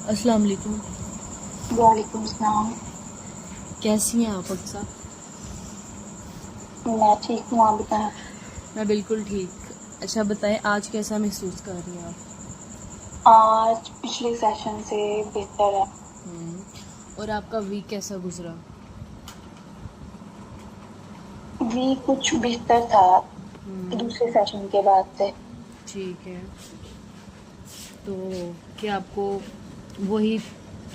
अस्सलाम वालेकुम। वालेकुम सलाम। कैसी हैं आप अक्सा? मैं ठीक हूँ, आप बताएं। मैं बिल्कुल ठीक। अच्छा बताएं, आज कैसा महसूस कर रही हैं आप? आज पिछले सेशन से बेहतर है। और आपका वीक कैसा गुजरा? भी कुछ बेहतर था हम्म, दूसरे सेशन के बाद से। ठीक है। तो क्या आपको वही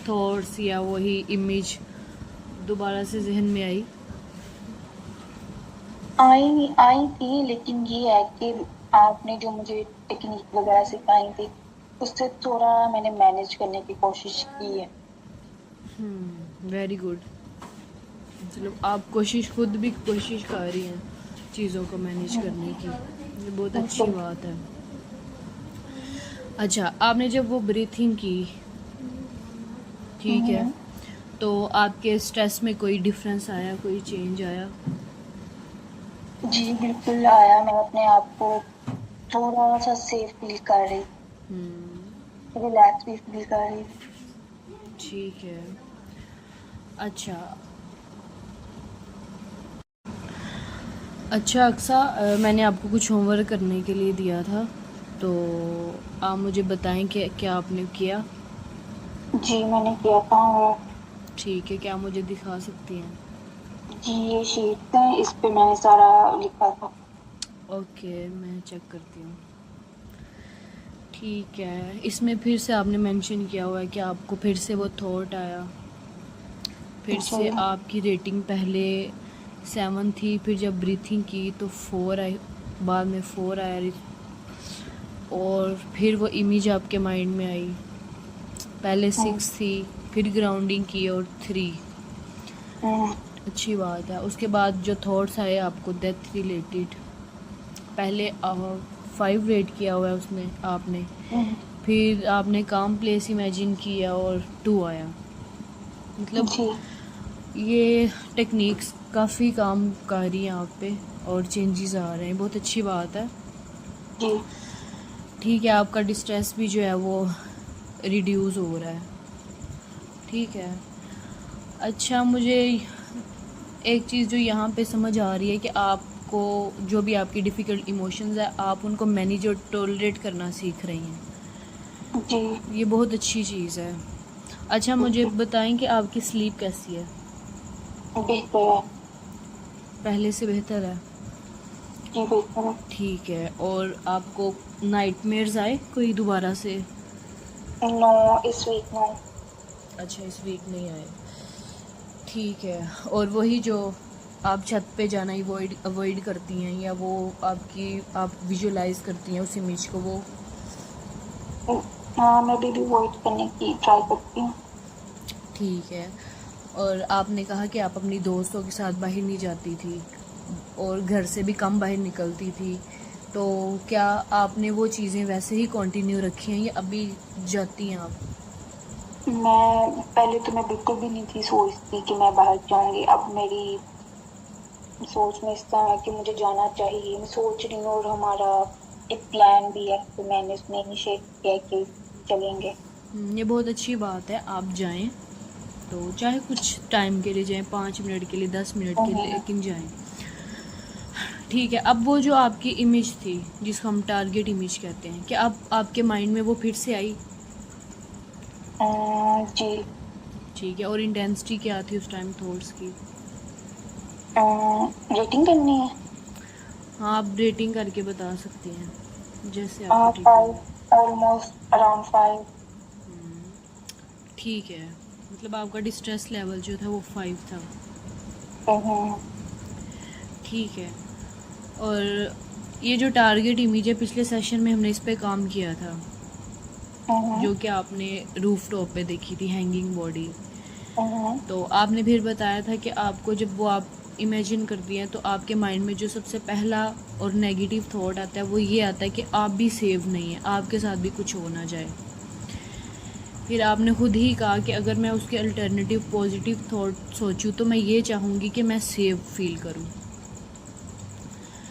थॉट्स या वही इमेज दोबारा से जहन में आई? आई आई थी, लेकिन ये है कि आपने जो मुझे टेक्निक वगैरह सिखाई थी उससे थोड़ा मैंने मैनेज करने की कोशिश की है। Very good. मतलब आप खुद भी कोशिश कर रही हैं चीज़ों को मैनेज करने की। ये बहुत अच्छी बिल्कुल। बात है। अच्छा, आपने जब वो ब्रीथिंग की, ठीक है, हम्म, तो आपके स्ट्रेस में कोई डिफरेंस आया, कोई चेंज आया? जी बिल्कुल आया। मैं अपने आप को थोड़ा सा सेफ फील कर रही, हम्म, रिलैक्स भी फील कर रही। ठीक है। अच्छा। अच्छा अक्सा, मैंने आपको कुछ होमवर्क करने के लिए दिया था, तो आप मुझे बताएं कि क्या आपने किया? जी मैंने किया था। ठीक है, क्या आप मुझे दिखा सकती हैं? जी ये शीट है, इस पे मैंने सारा लिखा था। ओके, मैं चेक करती हूँ। ठीक है, इसमें फिर से आपने मेंशन किया हुआ है कि आपको फिर से वो थॉट आया, फिर जी से आपकी रेटिंग पहले 7 थी, फिर जब ब्रीथिंग की तो 4 आई, बाद में 4 आया, और फिर वो इमेज आपके माइंड में आई। पहले हम्म, 6 थी, फिर ग्राउंडिंग की और 3। हम्म, अच्छी बात है। उसके बाद जो थॉट्स आए आपको डेथ रिलेटेड, पहले 5 रेट किया हुआ है उसने आपने, हम्म, फिर आपने काम प्लेस इमेजिन किया और 2 आया। मतलब जी ये टेक्निक्स काफ़ी काम कर रही हैं आप पे, और चेंजेस आ रहे हैं, बहुत अच्छी बात है। जी ठीक है, आपका डिस्ट्रेस भी जो है वो रिड्यूस हो रहा है। ठीक है। अच्छा, मुझे एक चीज़ जो यहाँ पे समझ आ रही है कि आपको जो भी आपकी डिफ़िकल्ट इमोशंस है, आप उनको मैनेज और टॉलरेट करना सीख रही हैं। जी ये बहुत अच्छी चीज़ है। अच्छा, मुझे जी बताएं कि आपकी स्लीप कैसी है? बेहतर है। पहले से बेहतर है? जी बेहतर है। ठीक है। और आपको नाइटमेयर्स आए कोई दोबारा से? नो, इस वीक नो। अच्छा, इस वीक नहीं आए। ठीक है। और वही जो आप छत पे जाना अवॉइड अवॉइड करती हैं, या वो आप विजुलाइज करती हैं उस इमेज को, वो? हाँ, मैं भी वॉइड करने की ट्राई करती हूँ। ठीक है। और आपने कहा कि आप अपनी दोस्तों के साथ बाहर नहीं जाती थी, और घर से भी कम बाहर निकलती थी, तो क्या आपने वो चीज़ें वैसे ही कंटिन्यू रखी हैं या अभी जाती हैं आप? मैं पहले तो मैं बिल्कुल भी नहीं थी सोचती कि मैं बाहर जाऊंगी। अब मेरी सोच में इस तरह है कि मुझे जाना चाहिए। मैं सोच रही हूँ, और हमारा एक प्लान भी है तो मैंने उसमें इनिशिएट किया है कि चलेंगे। ये बहुत अच्छी बात है, आप जाएं। तो चाहे कुछ टाइम के लिए जाएं, 5 मिनट के लिए, 10 मिनट के लिए, हम्म, लेकिन जाएं। ठीक है। अब वो जो आपकी इमेज थी, जिसको हम टारगेट इमेज कहते हैं, क्या अब आपके माइंड में वो फिर से आई? जी ठीक है। और इंटेंसिटी क्या थी उस टाइम थॉट्स की? रेटिंग करनी है। हाँ, आप रेटिंग करके बता सकती हैं, जैसे आपको ठीक फाइव, लगे। Almost around 5। ठीक है। मतलब आपका डिस्ट्रेस लेवल जो था वो 5 था। हम्म, ठीक है। और ये जो टारगेट इमेज है, पिछले सेशन में हमने इस पे काम किया था, हम्म, जो कि आपने रूफ टॉप पे देखी थी, हैंगिंग बॉडी। हम्म, तो आपने फिर बताया था कि आपको जब वो आप इमेजिन करती हैं, तो आपके माइंड में जो सबसे पहला और नेगेटिव थॉट आता है वो ये आता है कि आप भी सेव नहीं हैं, आपके साथ भी कुछ हो ना जाए। फिर आपने खुद ही कहा कि अगर मैं उसके अल्टरनेटिव पॉजिटिव थॉट सोचूं तो मैं ये चाहूँगी कि मैं सेव फील करूं।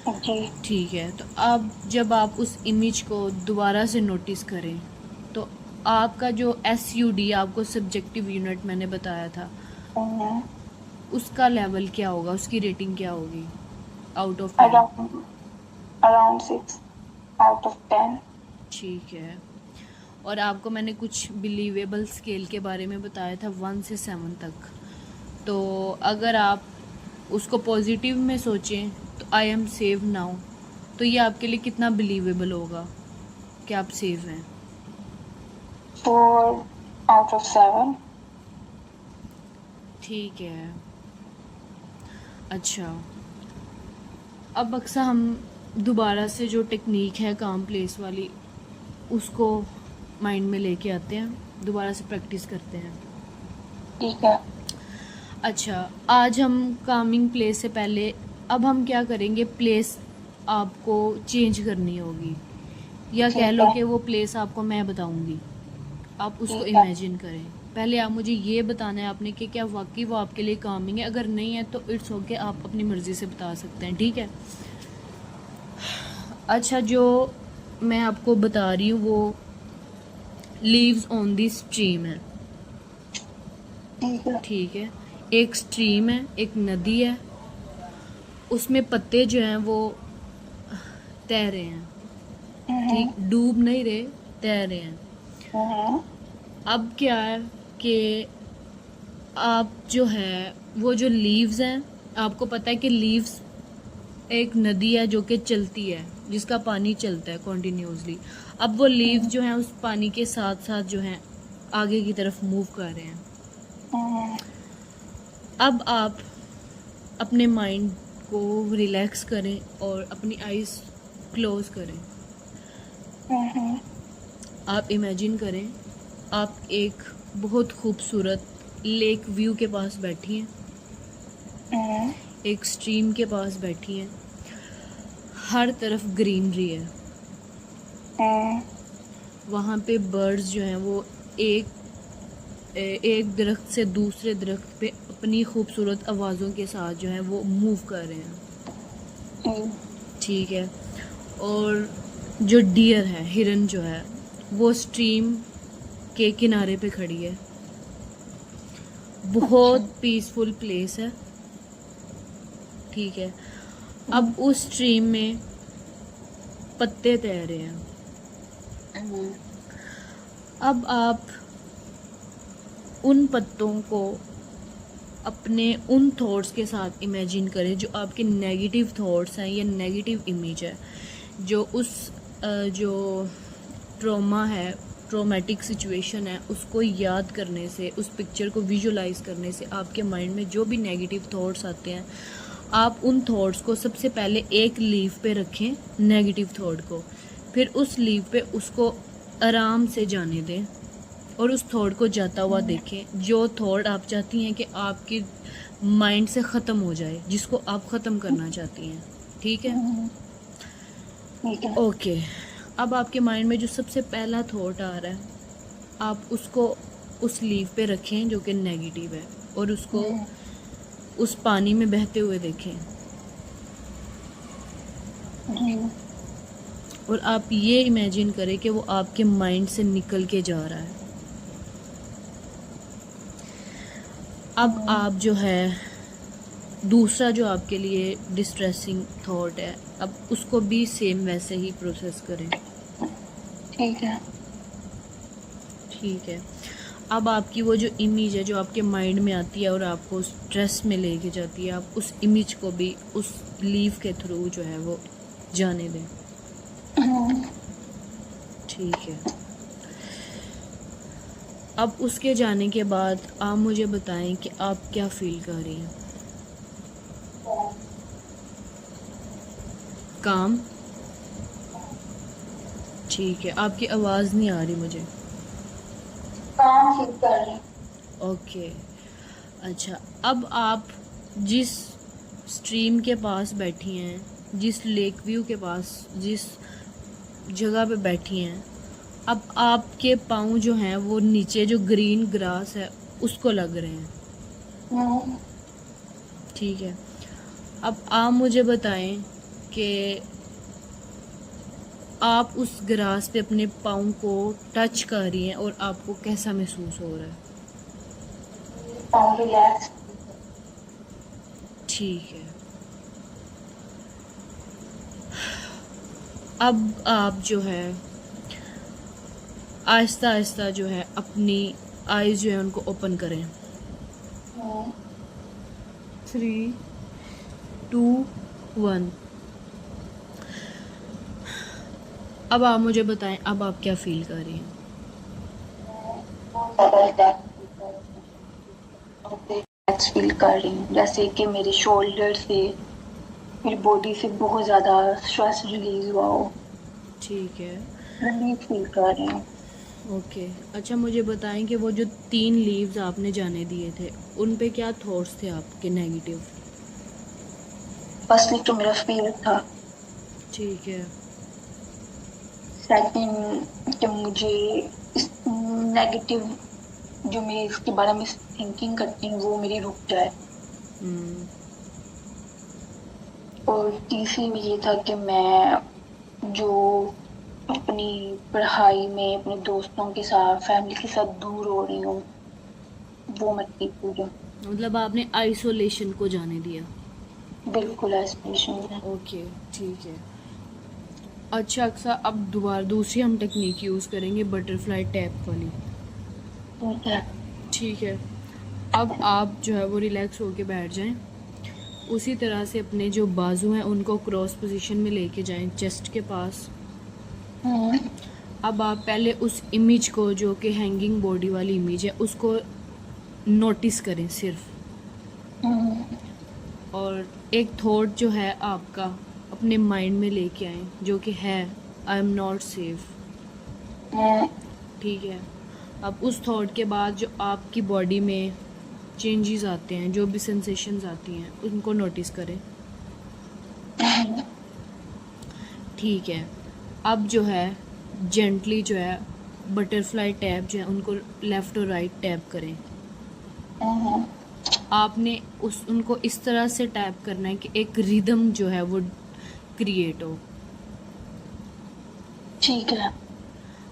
जी ठीक है। तो अब जब आप उस इमेज को दोबारा से नोटिस करें, तो आपका जो SUD आपको सब्जेक्टिव यूनिट मैंने बताया था, हम्म, उसका लेवल क्या होगा, उसकी रेटिंग क्या होगी out of 10? Around around 6 out of 10। ठीक है। और आपको मैंने कुछ बिलीवेबल स्केल के बारे में बताया था 1 से 7 तक। तो अगर आप उसको पॉजिटिव में सोचें तो आई एम सेव नाउ, तो ये आपके लिए कितना बिलीवेबल होगा कि आप सेव हैं? 4 out of 7। ठीक है। अच्छा, अब अक्सर हम दोबारा से जो टेक्निक है काम प्लेस वाली, उसको माइंड में लेके आते हैं, दोबारा से प्रैक्टिस करते हैं। ठीक है। अच्छा, आज हम कामिंग प्लेस से पहले अब हम क्या करेंगे, प्लेस आपको चेंज करनी होगी, या कह ठीक लो है। कि वो प्लेस आपको मैं बताऊंगी, आप उसको ठीक है। इमेजिन करें। पहले आप मुझे ये बताना है आपने कि क्या वाकई वो आपके लिए कामिंग है, अगर नहीं है तो इट्स ओके, आप अपनी मर्ज़ी से बता सकते हैं, ठीक है। अच्छा, जो मैं आपको बता रही हूँ वो लीव्स ऑन दी स्ट्रीम है, ठीक है। ठीक है। एक स्ट्रीम है, एक नदी है, उसमें पत्ते जो हैं वो तैर रहे हैं, हम्म, ठीक, डूब नहीं रहे, तैर रहे हैं। हम्म, अब क्या है कि आप जो है वो जो लीव्स हैं, आपको पता है कि लीव्स एक नदी है जो कि चलती है, जिसका पानी चलता है कॉन्टिन्यूसली। अब वो लीव्स जो हैं उस पानी के साथ साथ जो हैं आगे की तरफ मूव कर रहे हैं। हम्म, अब आप अपने माइंड को रिलैक्स करें और अपनी आइज़ क्लोज करें। हम्म, आप इमेजिन करें आप एक बहुत खूबसूरत लेक व्यू के पास बैठी हैं, हम्म, एक स्ट्रीम के पास बैठी हैं, हर तरफ ग्रीनरी है, हम्म, वहाँ पे बर्ड्स जो हैं वो एक दरख्त से दूसरे दरख्त पे अपनी खूबसूरत आवाज़ों के साथ जो है वो मूव कर रहे हैं, हम्म, ठीक है। और जो डियर है, हिरन जो है, वो स्ट्रीम के किनारे पे खड़ी है। बहुत पीसफुल प्लेस है, ठीक है। अब उस स्ट्रीम में पत्ते तैर रहे हैं। हम्म, अब आप उन पत्तों को अपने उन थॉट्स के साथ इमेजिन करें जो आपके नेगेटिव थॉट्स हैं या नेगेटिव इमेज है, जो उस जो ट्रॉमा है, ट्रॉमेटिक सिचुएशन है, उसको याद करने से, उस पिक्चर को विजुलाइज करने से आपके माइंड में जो भी नेगेटिव थॉट्स आते हैं, आप उन थॉट्स को सबसे पहले एक लीफ पे रखें, नेगेटिव थॉट को, फिर उस लीफ पे उसको आराम से जाने दें और उस थॉट को जाता हुआ देखें, जो थॉट आप चाहती हैं कि आपके माइंड से ख़त्म हो जाए, जिसको आप ख़त्म करना चाहती हैं, ठीक है। ठीक है। ओके, अब आपके माइंड में जो सबसे पहला थॉट आ रहा है, आप उसको उस लीफ पे रखें जो कि नेगेटिव है, और उसको उस पानी में बहते हुए देखें, और आप ये इमेजिन करें कि वो आपके माइंड से निकल के जा रहा है। अब आप जो है दूसरा जो आपके लिए डिस्ट्रेसिंग थॉट है, अब उसको भी सेम वैसे ही प्रोसेस करें, ठीक है। ठीक है। अब आपकी वो जो इमेज है जो आपके माइंड में आती है और आपको स्ट्रेस में लेके जाती है, आप उस इमेज को भी उस लीव के थ्रू जो है वो जाने दें, ठीक है। अब उसके जाने के बाद आप मुझे बताएं कि आप क्या फील कर रही हैं। काम, ठीक है। आपकी आवाज़ नहीं आ रही मुझे। काम फील कर रही। ओके, अच्छा। अब आप जिस स्ट्रीम के पास बैठी हैं, जिस लेक व्यू के पास, जिस जगह पे बैठी हैं, अब आपके पाँव जो हैं वो नीचे जो ग्रीन ग्रास है उसको लग रहे हैं, ठीक है। अब आप मुझे बताएं कि आप उस ग्रास पे अपने पाँव को टच कर रही हैं और आपको कैसा महसूस हो रहा है? पाँव रिलैक्स। ठीक है। अब आप जो है आहिस्ता आहिस्ता जो है अपनी आईज जो है उनको ओपन करें। 3, 2, 1। अब आप मुझे बताएं, अब आप क्या फील कर रही हैं? रिलैक्स फील कर रही हूँ, जैसे कि मेरे शोल्डर से, मेरी बॉडी से बहुत ज़्यादा स्ट्रेस रिलीज हुआ हो। ठीक है। रिलीफ फील कर रही हूँ। ओके। अच्छा मुझे बताएं कि वो जो 3 लीव्स आपने जाने दिए थे उन पे क्या थॉट्स थे आपके नेगेटिव? फर्स्टली तो मेरा फेयर था। ठीक है। सेकंड कि मुझे इस नेगेटिव जो मैं इसके बारे में थिंकिंग करती हूँ वो मेरी रुक जाए। हम्म। और तीसरी में ये था कि मैं जो अपनी पढ़ाई में अपने दोस्तों के साथ, फैमिली के साथ दूर हो रही हूँ, वो मैं ठीक हो जाऊँ। मतलब आपने आइसोलेशन को जाने दिया। बिल्कुल आइसोलेशन में। ओके। ठीक है। अच्छा अक्सा, अब दोबारा दूसरी हम टेक्निक यूज़ करेंगे, बटरफ्लाई टैप वाली। ठीक है। ठीक है। अब आप जो है वो रिलैक्स होके बैठ जाएं। उसी तरह से अपने जो बाजू हैं उनको क्रॉस पोजीशन में लेके जाएं चेस्ट के पास। अब आप पहले उस इमेज को जो कि हैंगिंग बॉडी वाली इमेज है उसको नोटिस करें सिर्फ। और एक थॉट जो है आपका अपने माइंड में लेके आए जो कि है आई एम नॉट सेफ। ठीक है। अब उस थॉट के बाद जो आपकी बॉडी में चेंजेस आते हैं, जो भी सेंसेशंस आती हैं उनको नोटिस करें। ठीक है। अब जो है जेंटली जो है बटरफ्लाई टैप जो है उनको लेफ़्ट और राइट टैप करें। आपने उनको इस तरह से टैप करना है कि एक रिदम जो है वो क्रिएट हो। ठीक है।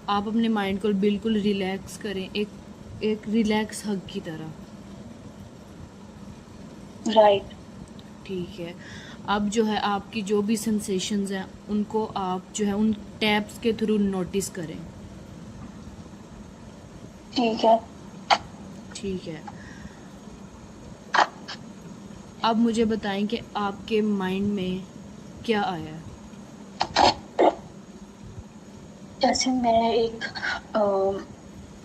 आप अपने माइंड को बिल्कुल रिलैक्स करें, एक रिलैक्स हग की तरह। राइट। ठीक है। अब जो है आपकी जो भी सेंसेशंस हैं उनको आप जो है उन टैप्स के थ्रू नोटिस करें। ठीक है। ठीक है। अब मुझे बताएं कि आपके माइंड में क्या आया है? जैसे मैं एक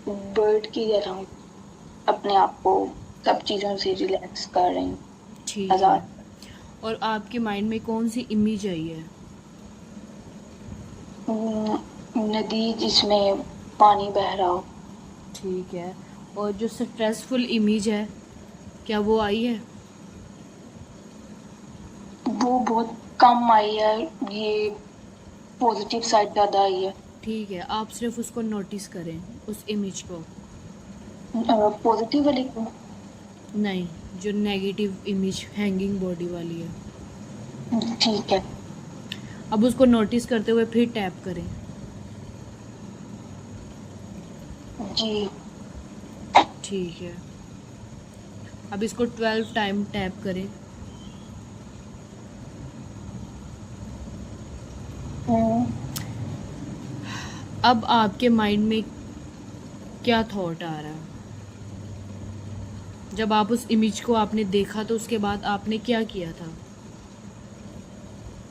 बर्ड की तरह अपने आप को सब चीज़ों से रिलैक्स कर रही हूँ। ठीक है। आज़ाद। और आपके माइंड में कौन सी इमेज आई है? नदी जिसमें पानी बह रहा हो। ठीक है। और जो स्ट्रेसफुल इमेज है क्या वो आई है? वो बहुत कम आई है, ये पॉजिटिव साइड ज़्यादा आई है। ठीक है। आप सिर्फ उसको नोटिस करें, उस इमेज को। पॉजिटिव वाली को। नहीं, जो नेगेटिव इमेज हैंगिंग बॉडी वाली है। ठीक है। अब उसको नोटिस करते हुए फिर टैप करें। जी। ठीक है। अब इसको 12 टाइम टैप करें। अब आपके माइंड में क्या थॉट आ रहा है? जब आप उस इमेज को आपने देखा तो उसके बाद आपने क्या किया था?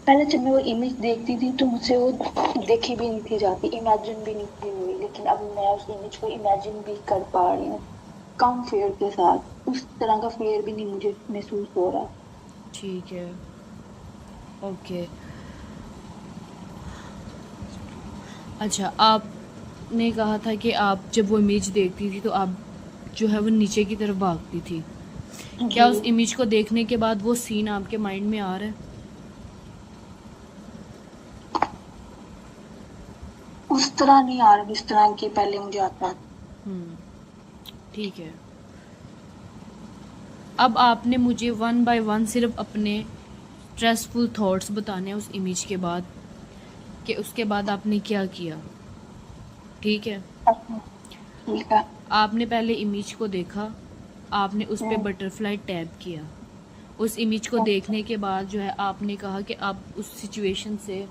पहले जब मैं वो इमेज देखती थी तो मुझसे वो देखी भी नहीं थी जाती, इमेजिन भी नहीं थी हुई, लेकिन अब मैं उस इमेज को इमेजिन भी कर पा रही हूँ कम फेयर के साथ। उस तरह का फेयर भी नहीं मुझे महसूस हो रहा। ठीक है। ओके। अच्छा, आपने कहा था कि आप जब वो इमेज देखती थी तो आप जो है वो नीचे की तरफ भागती थी। क्या उस इमेज को देखने के बाद वो सीन आपके माइंड में आ रहा है? उस तरह नहीं आ रहा जिस तरह के पहले मुझे आता। ठीक है। अब आपने मुझे 1 बाय 1 सिर्फ अपने स्ट्रेसफुल थॉट्स बताने हैं उस इमेज के बाद। कि उसके बाद आपने क्या किया। ठीक है, अच्छा, ठीक है। आपने पहले इमेज को देखा, आपने उस पे हम्म, बटरफ्लाई टैप किया। उस इमेज को अच्छा, देखने के बाद जो है आपने कहा कि आप उस सिचुएशन से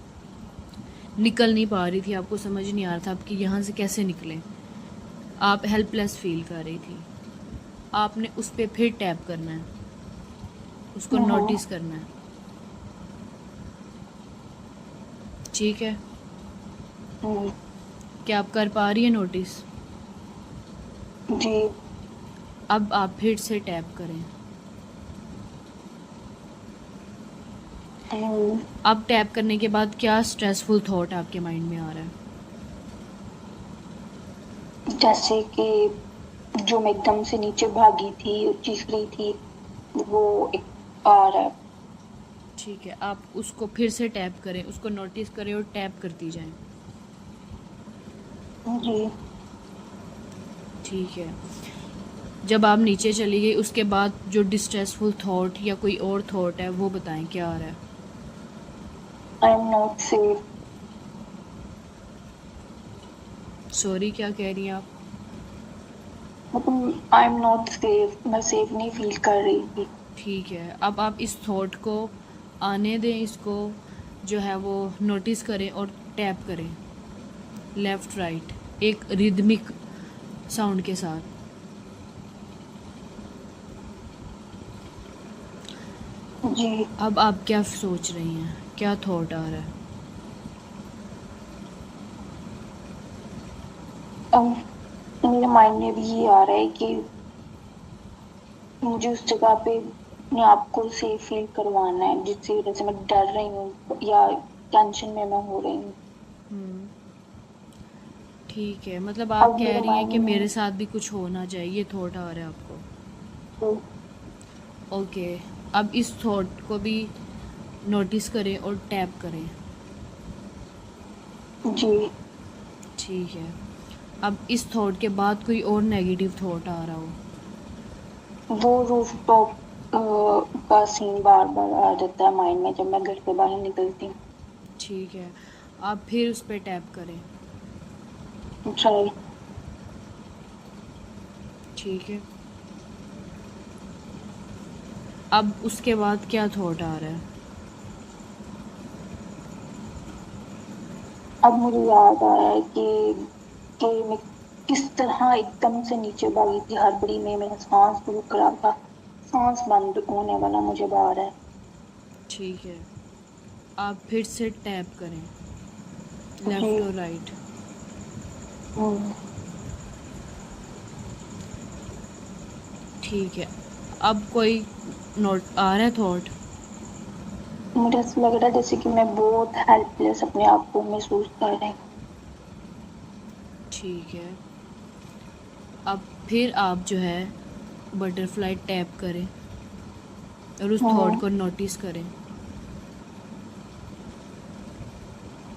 निकल नहीं पा रही थी, आपको समझ नहीं आ रहा था आप कि यहाँ से कैसे निकलें, आप हेल्पलेस फील कर रही थी। आपने उस पर फिर टैप करना है, उसको हम्म, नोटिस करना है। ठीक है, हम्म, क्या आप कर पा रही है नोटिस। जी, अब आप फिर से टैप करें। हम्म, अब टैप करने के बाद क्या स्ट्रेसफुल थॉट आपके माइंड में आ रहा है। जैसे कि जो मैं एकदम से नीचे भागी थी, चीख रही थी, वो एक आ रहा है। ठीक है, आप उसको फिर से टैप करें, उसको नोटिस करें और टैप करती जाएं। जी, ठीक है, जब आप नीचे चली गई उसके बाद जो डिस्ट्रेसफुल थॉट या कोई और थॉट है वो बताएं क्या आ रहा है। I am not safe. Sorry, क्या कह रही हैं आप। मतलब आई एम नॉट सेफ, मैं सेफ नहीं फील कर रही थी। ठीक है, अब आप इस थॉट को आने दें, इसको जो है वो नोटिस करें और टैप करें लेफ़्ट राइट एक रिदमिक साउंड के साथ। जी, अब आप क्या सोच रही हैं, क्या थॉट आ रहा है। अब मेरे माइंड में भी ये आ रहा है कि मुझे उस जगह पे अपने आप को सेफ फील करवाना है, जिसकी वजह से मैं डर रही हूँ या टेंशन में मैं हो रही हूँ। हम्म, ठीक है, मतलब आप अब कह मेरे रही हैं माइंड कि में मेरे साथ भी कुछ होना चाहिए, ये थॉट आ रहा है आपको। तो ओके, अब इस थॉट को भी नोटिस करें और टैप करें। जी, ठीक है, अब इस थॉट के बाद कोई और नेगेटिव थॉट आ रहा हो। वो रूफ टॉप का सीन बार बार आ जाता है माइंड में जब मैं घर से बाहर निकलती हूँ। ठीक है, आप फिर उस पर टैप करें। ट्राई। ठीक है, अब उसके बाद क्या थॉट आ रहा है। अब मुझे याद आया है कि मैं किस तरह एकदम से नीचे भागी थी, हड़बड़ी में मेरा सांस रुक रहा था, सांस बंद होने वाला मुझे बाहर है। ठीक है, आप फिर से टैप करें जी, लेफ़्ट और राइट। हम्म, ठीक है, अब कोई नोट आ रहा है थॉट। मुझे ऐसा लग रहा है जैसे कि मैं बहुत हेल्पलेस अपने आप को महसूस कर रही हूँ। ठीक है, अब फिर आप जो है बटरफ्लाई टैप करें और उस थॉट हम्म, को नोटिस करें।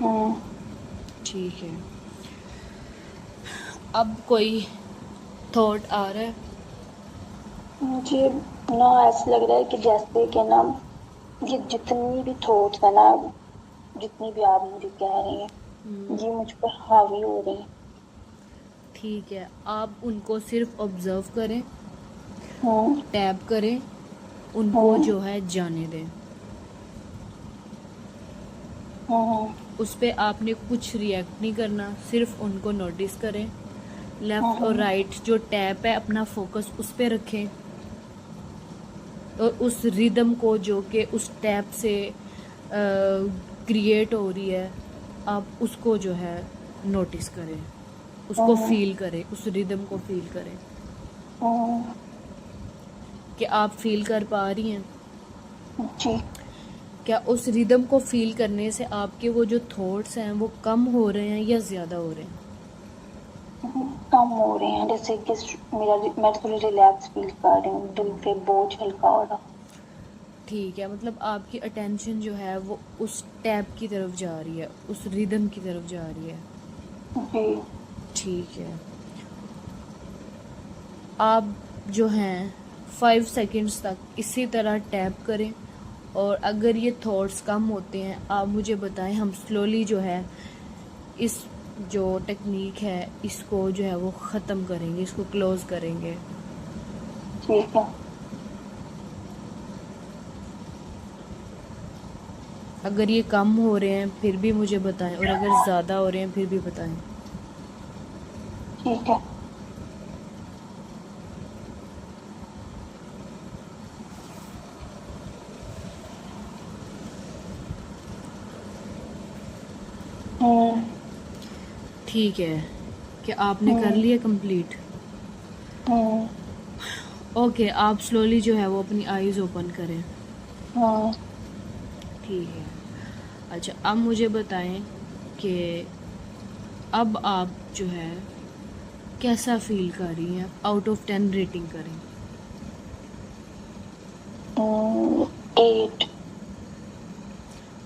हम्म, ठीक है, अब कोई थॉट आ रहा है। मुझे ना ऐसा लग रहा है कि जैसे कि ना ये जितनी भी थॉट्स है ना, जितनी भी आप मुझे कह रही हैं, हम्म, ये मुझ पर हावी हो रही है। ठीक है, आप उनको सिर्फ ऑब्ज़र्व करें, हम्म, टैप करें, उनको हम्म, जो है जाने दें। हम्म, उस पर आपने कुछ रिएक्ट नहीं करना, सिर्फ उनको नोटिस करें। लेफ़्ट और हम्म, राइट जो टैप है अपना फोकस उस पर रखें और उस रिदम को जो कि उस टैप से क्रिएट हो रही है, आप उसको जो है नोटिस करें, उसको हम्म, फील करें, उस रिदम को फील करें। हम्म, कि आप फील कर पा रही हैं। जी, क्या उस रिदम को फील करने से आपके वो जो थॉट्स हैं वो कम हो रहे हैं या ज़्यादा हो रहे हैं। कम हो रहे हैं, जैसे कि मैं थोड़ी रिलैक्स फील कर रही हूँ, दिल पे बोझ हल्का हो रहा। ठीक है, मतलब आपकी अटेंशन जो है वो उस टैप की तरफ जा रही है, उस रिदम की तरफ जा रही है। जी, ठीक है, आप जो हैं 5 सेकंड्स तक इसी तरह टैप करें और अगर ये थॉट्स कम होते हैं, आप मुझे बताएं, हम स्लोली जो है इस जो टेक्निक है इसको जो है वो ख़त्म करेंगे, इसको क्लोज करेंगे। ठीक है। अगर ये कम हो रहे हैं फिर भी मुझे बताएं, और अगर ज़्यादा हो रहे हैं फिर भी बताएं। ठीक है। हम्म। ठीक है, क्या आपने कर हम्म। लिया कंप्लीट? हम्म। ओके, आप स्लोली जो है वो अपनी आईज़ ओपन करें। हम्म। ठीक है। अच्छा, अब मुझे बताएं कि अब आप जो है कैसा फील कर रही हैं? आउट ऑफ 10 रेटिंग करें। 8।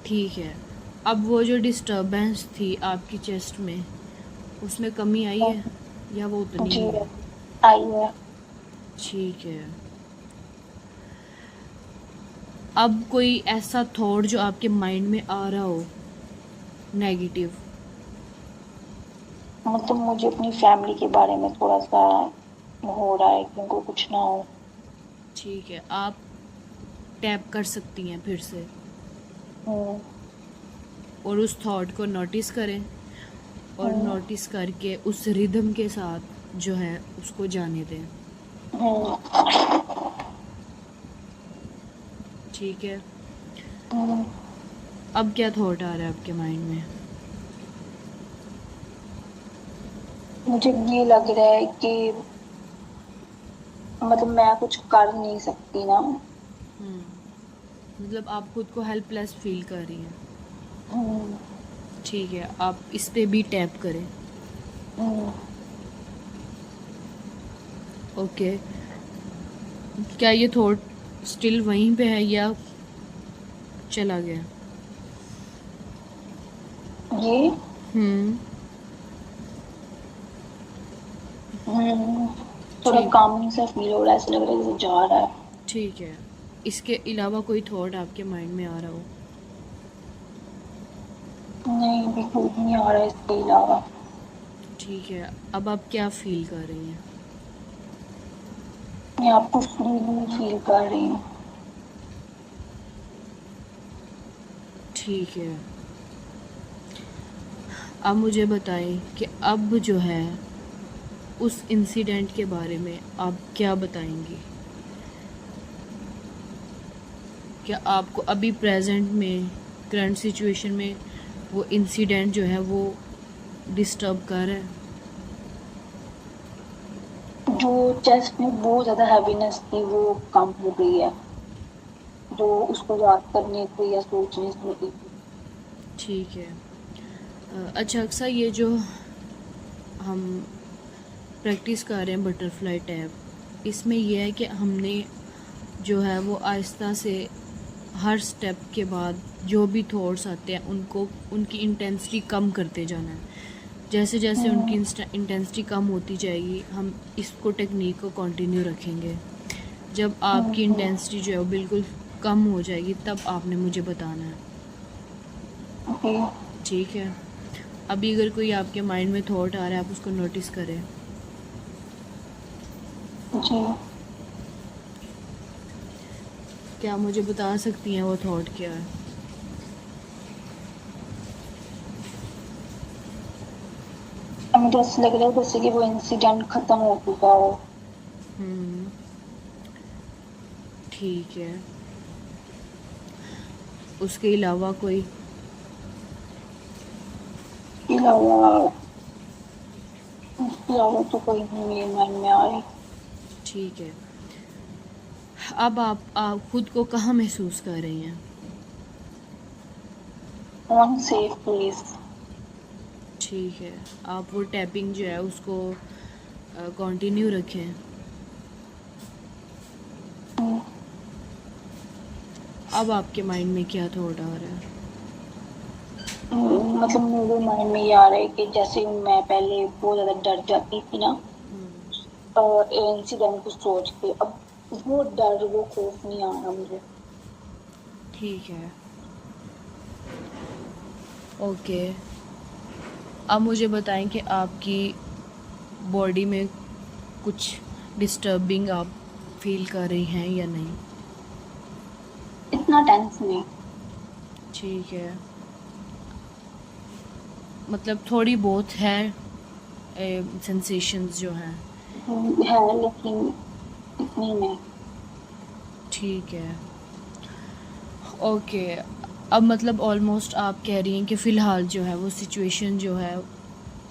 ठीक है। अब वो जो डिस्टर्बेंस थी आपकी चेस्ट में, उसमें कमी आई है या वो उतनी जी ही है? आई है। ठीक है। अब कोई ऐसा थॉट जो आपके माइंड में आ रहा हो नेगेटिव? मतलब मुझे अपनी फैमिली के बारे में थोड़ा सा हो रहा है कि उनको कुछ ना हो। ठीक है, आप टैप कर सकती हैं फिर से हम्म। और उस थॉट को नोटिस करें, और हम्म। नोटिस करके उस रिदम के साथ जो है उसको जाने दें। हम्म। ठीक है। हम्म। अब क्या थॉट आ रहा है आपके माइंड में? मुझे ये लग रहा है कि मतलब मैं कुछ कर नहीं सकती ना। मतलब आप खुद को हेल्पलेस फील कर रही हैं। हम्म। ठीक है, आप इस पे भी टैप करें। हम्म। ओके, क्या ये थॉट स्टिल वहीं पे है या चला गया? ये हम्म। थोड़ा ठीक कामिंग सा फील हो रहा है, ऐसा लग रहा है जैसे जा रहा है। ठीक है। इसके अलावा कोई थॉट आपके माइंड में आ रहा हो? नहीं, बिल्कुल भी नहीं आ रहा है इसके अलावा। ठीक है, अब आप क्या फील कर रही हैं? मैं आपको फ्री फील कर रही हूँ। ठीक है। अब मुझे बताएं कि अब जो है उस इंसिडेंट के बारे में आप क्या बताएंगी? क्या आपको अभी प्रेजेंट में, करंट सिचुएशन में वो इंसिडेंट जो है वो डिस्टर्ब कर रहा है? जो चेस्ट में बहुत ज्यादा हैवीनेस थी वो कम हो गई है, जो उसको याद करने से या सोचने से होती थी। ठीक है। अच्छा अक्सर ये जो हम प्रैक्टिस कर रहे हैं बटरफ्लाई टैप, इसमें यह है कि हमने जो है वो आहिस्ता से हर स्टेप के बाद जो भी थॉट्स आते हैं उनको, उनकी इंटेंसिटी कम करते जाना है। जैसे जैसे उनकी इंटेंसिटी कम होती जाएगी हम इसको, टेक्निक को कंटिन्यू रखेंगे। जब आपकी इंटेंसिटी जो है वो बिल्कुल कम हो जाएगी तब आपने मुझे बताना है। ओके। ठीक है। अभी अगर कोई आपके माइंड में थॉट आ रहा है आप उसको नोटिस करें। जी। क्या मुझे बता सकती हैं वो थॉट क्या है? अब मुझे ऐसा लग रहा है जैसे कि वो इंसिडेंट खत्म हो चुका हो। हम्म। ठीक है। उसके अलावा कोई? इसके अलावा तो कोई नहीं मेरे मन में आ रही। ठीक है। अब आप खुद को कहाँ महसूस कर रही हैं? On safe place. ठीक है, आप वो टैपिंग जो है उसको कंटिन्यू रखें। अब आपके माइंड में क्या थॉट आ रहा है? मतलब मेरे माइंड में ये आ रहा है कि जैसे मैं पहले बहुत ज्यादा डर जाती थी ना इंसिडेंट को सोच के, अब वो डर वो खौफ नहीं आ रहा मुझे। ठीक है, ओके। अब मुझे बताएं कि आपकी बॉडी में कुछ डिस्टर्बिंग आप फील कर रही हैं या नहीं। इतना टेंस नहीं। ठीक है, मतलब थोड़ी बहुत है सेंसेशंस जो हैं। है लेकिन इतनी नहीं। ठीक है, ओके। अब मतलब ऑलमोस्ट आप कह रही हैं कि फ़िलहाल जो है वो सिचुएशन जो है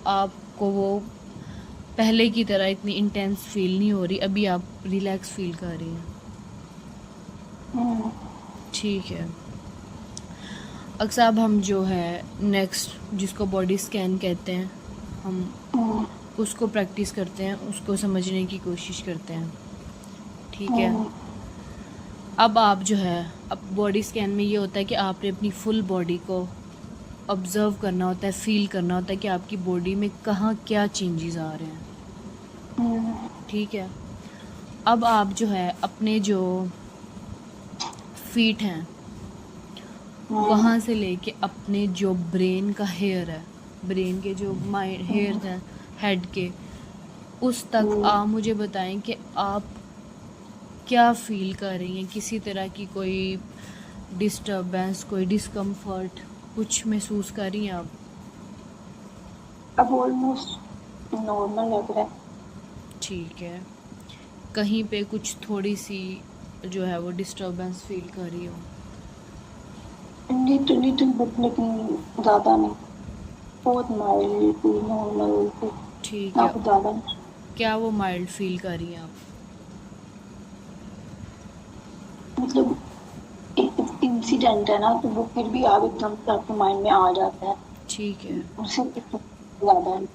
आपको वो पहले की तरह इतनी इंटेंस फील नहीं हो रही, अभी आप रिलैक्स फील कर रही हैं। हम्म, ठीक है, अक्सर अब हम जो है नेक्स्ट जिसको बॉडी स्कैन कहते हैं, हम हम्म, उसको प्रैक्टिस करते हैं, उसको समझने की कोशिश करते हैं। ठीक है, हम्म, अब आप जो है अब बॉडी स्कैन में ये होता है कि आपने अपनी फुल बॉडी को ऑब्ज़र्व करना होता है, फील करना होता है कि आपकी बॉडी में कहाँ क्या चेंजेस आ रहे हैं। हम्म, ठीक है, अब आप जो है अपने जो फीट हैं वहाँ से लेके अपने जो ब्रेन का हेयर है, ब्रेन के जो माइंड हेयर हैं हेड के, उस तक आप मुझे बताएं कि आप क्या फील कर रही हैं, किसी तरह की कोई डिस्टर्बेंस, कोई डिस्कम्फर्ट कुछ महसूस कर रही हैं आप। अब ऑलमोस्ट नॉर्मल लग रहा है। ठीक है, कहीं पे कुछ थोड़ी सी जो है वो डिस्टर्बेंस फील कर रही हो। लिटिल बिट लेकिन ज़्यादा नहीं। बहुत माइल्ड नॉर्मल। ठीक ना है, कुछ ज़्यादा नहीं। क्या वो माइल्ड फील कर रही हैं आप। मतलब एक इंसिडेंट है ना, तो वो फिर भी आप एकदम से आपके माइंड में आ जाता है। ठीक है, उससे कुछ ज़्यादा नहीं।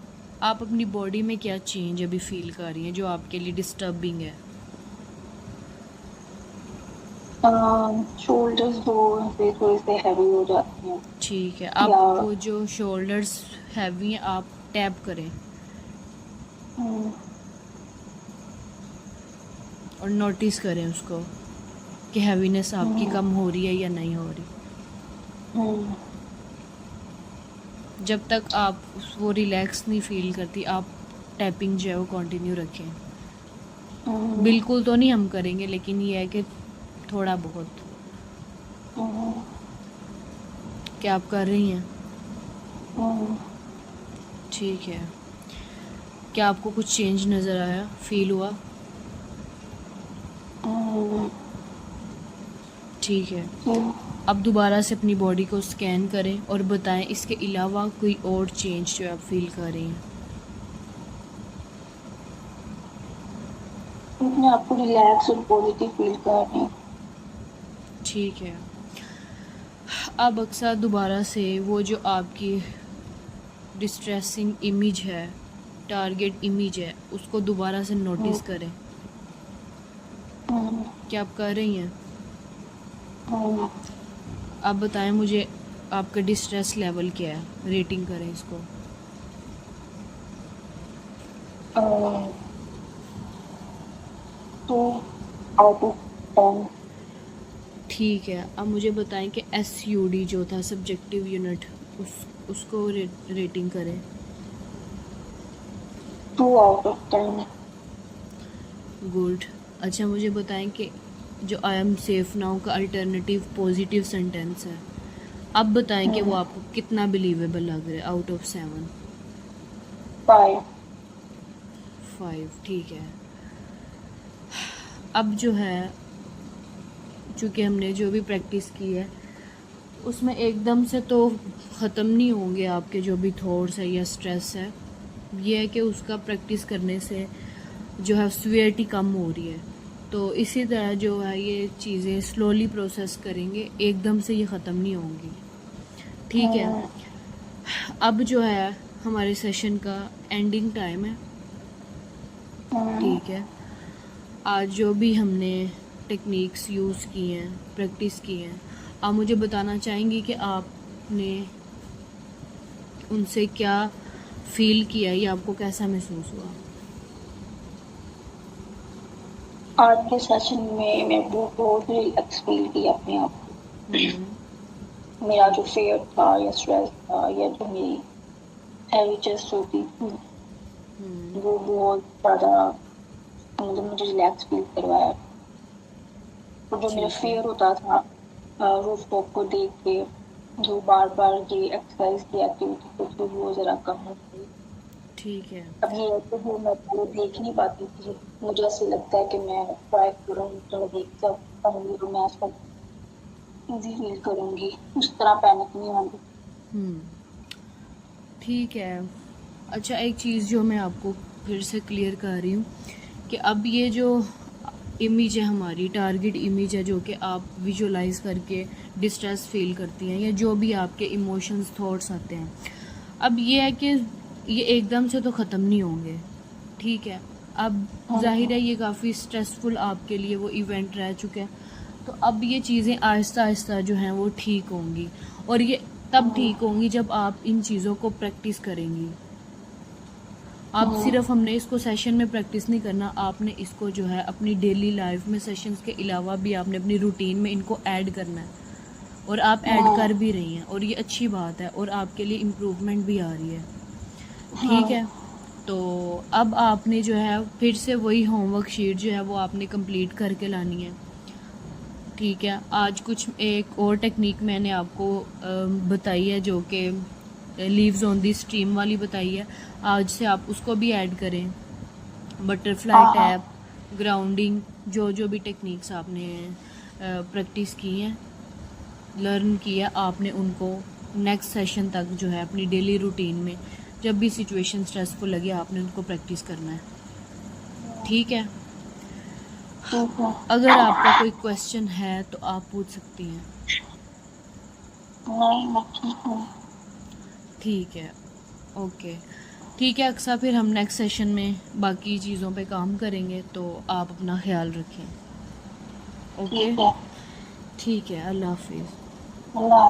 आप अपनी बॉडी में क्या चेंज अभी फील कर रही हैं जो आपके लिए डिस्टर्बिंग है। शोल्डर्स थोड़े से हैवी हो जाते हैं। ठीक है, या आप वो जो शोल्डर्स हैवी हैं आप टैप करें हम्म, और नोटिस करें उसको कि हैवीनेस आपकी कम हो रही है या नहीं हो रही। हम्म, जब तक आप वो रिलैक्स नहीं फील करती आप टैपिंग जो है वो कंटिन्यू रखें। बिल्कुल तो नहीं हम करेंगे, लेकिन ये है कि थोड़ा बहुत। क्या आप कर रही हैं। ठीक है, क्या आपको कुछ चेंज नज़र आया, फील हुआ। ठीक है, अब दोबारा से अपनी बॉडी को स्कैन करें और बताएं इसके अलावा कोई और चेंज जो आप फील कर रही हैं। अपने आप को रिलैक्स और पॉजिटिव फील कर रही हूँ। ठीक है, अब अक्सर दोबारा से वो जो आपकी डिस्ट्रेसिंग इमेज है, टारगेट इमेज है, उसको दोबारा से नोटिस करें। क्या आप कर रही हैं। आप बताएं मुझे आपका डिस्ट्रेस लेवल क्या है, रेटिंग करें इसको। 2 out of 10। ठीक है, अब मुझे बताएं कि SUD जो था सब्जेक्टिव यूनिट, उसको रेटिंग करें। 2 out of 10। गुड। अच्छा मुझे बताएं कि जो आई एम सेफ नाउ का अल्टरनेटिव पॉजिटिव सेंटेंस है, अब बताएं कि वो आपको कितना बिलीवेबल लग रहा है आउट ऑफ 7। 5। ठीक है, अब जो है चूँकि हमने जो भी प्रैक्टिस की है उसमें एकदम से तो ख़त्म नहीं होंगे आपके जो भी थॉट्स है या स्ट्रेस है। ये है कि उसका प्रैक्टिस करने से जो है सीवियरिटी कम हो रही है, तो इसी तरह जो है ये चीज़ें स्लोली प्रोसेस करेंगे, एकदम से ये ख़त्म नहीं होंगी। ठीक है, अब जो है हमारे सेशन का एंडिंग टाइम है। ठीक है, आज जो भी हमने टेक्निक्स यूज़ की हैं, प्रैक्टिस की हैं, आप मुझे बताना चाहेंगी कि आपने उनसे क्या फील किया या आपको कैसा महसूस हुआ। आज के सेशन में मैं बहुत रिलैक्स फील किया अपने आप को। मेरा जो फेयर था या स्ट्रेस था या जो मेरी हैवी चेस्ट होती थी वो बहुत ज़्यादा मतलब मुझे रिलैक्स फील करवाया। और जो मेरा ठीक है। फेयर होता था रूफ टॉप को देख के जो बार बार ये एक्सरसाइज की एक्टिविटी होती वो ज़रा कम हो गई। ठीक है। अब ये है कि वो मैं वो देख नहीं पाती थी। मुझे ऐसे लगता है कि मैं ट्राई करूँगी तो मैं देख पाऊंगी तो मैं इसको इजी फील करूँगी, उस तरह पैनिक नहीं होंगी। हम्म। ठीक है। अच्छा, एक चीज़ जो मैं आपको फिर से क्लियर कर रही हूँ कि अब ये जो इमेज है, हमारी टारगेट इमेज है, जो कि आप विजुलाइज करके डिस्ट्रेस फील करती हैं या जो भी आपके इमोशंस थॉट्स आते हैं, अब ये है कि ये एकदम से तो ख़त्म नहीं होंगे। ठीक है। अब जाहिर है ये काफ़ी स्ट्रेसफुल आपके लिए वो इवेंट रह चुका है, तो अब ये चीज़ें आहिस्ता आहिस्ता जो हैं वो ठीक होंगी, और ये तब ठीक होंगी जब आप इन चीज़ों को प्रैक्टिस करेंगी। आप सिर्फ, हमने इसको सेशन में प्रैक्टिस नहीं करना, आपने इसको जो है अपनी डेली लाइफ में सेशंस के अलावा भी आपने अपनी रूटीन में इनको ऐड करना है, और आप ऐड कर भी रही हैं, और ये अच्छी बात है, और आपके लिए इम्प्रूवमेंट भी आ रही है। ठीक है। तो अब आपने जो है फिर से वही होमवर्क शीट जो है वो आपने कंप्लीट करके लानी है। ठीक है। आज कुछ एक और टेक्निक मैंने आपको बताई है, जो कि लीव्स ऑन दी स्ट्रीम वाली बताई है। आज से आप उसको भी ऐड करें। बटरफ्लाई टैप, ग्राउंडिंग, जो जो भी टेक्निक्स आपने प्रैक्टिस की हैं, लर्न किया आपने, उनको नेक्स्ट सेशन तक जो है अपनी डेली रूटीन में जब भी सिचुएशन स्ट्रेसफुल लगे आपने उनको प्रैक्टिस करना है। ठीक है। अगर आपका कोई क्वेश्चन है तो आप पूछ सकती हैं। नहीं, मैं ठीक हूँ। ठीक है। ओके। ठीक है अक्सा, फिर हम नेक्स्ट सेशन में बाकी चीज़ों पे काम करेंगे, तो आप अपना ख्याल रखें। ओके। ठीक है। ठीक है। अल्लाह हाफिज़। अल्लाह